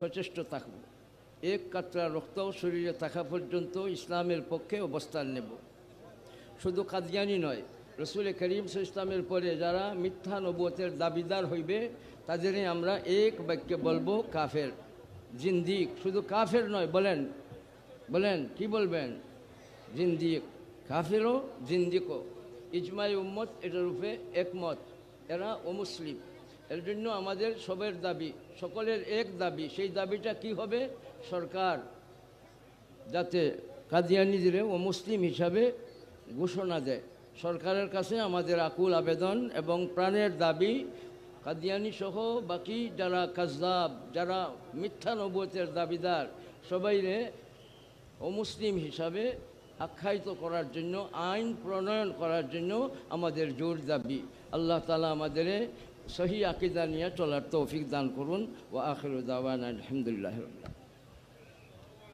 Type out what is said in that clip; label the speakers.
Speaker 1: সচেষ্ট থাকব, এক কাতরা রক্ত শরীরে থাকা পর্যন্ত ইসলামের পক্ষে অবস্থান নেব। শুধু কাদিয়ানি নয়, রসুল করিম ইসলামের পরে যারা মিথ্যা নবুয়তের দাবিদার হইবে তাদেরই আমরা এক বাক্যে বলবো কাফের, জিন্দিক। শুধু কাফের নয়, বলেন বলেন কি বলবেন? জিন্দিক। কাফেরও জিন্দিকও। ইজমাই উম্মত এটার রূপে একমত, এরা অমুসলিম। এর জন্য আমাদের সবের দাবি, সকলের এক দাবি, সেই দাবিটা কি হবে? সরকার যাতে কাদিয়ানিদের অমুসলিম হিসাবে ঘোষণা দেয়। সরকারের কাছে আমাদের আকুল আবেদন এবং প্রাণের দাবি, কাদিয়ানি সহ বাকি যারা কাজদাব, যারা মিথ্যা নবুয়তের দাবিদার, সবাইরে অমুসলিম হিসাবে আখ্যায়িত করার জন্য, আইন প্রণয়ন করার জন্য আমাদের জোর দাবি। আল্লাহ তাআলা আমাদের সহি আকীদা নিয়ে চলার তৌফিক দান করুন। ওয়া আখিরু দাওয়ানা আলহামদুলিল্লাহি রাব্বিল আলামিন।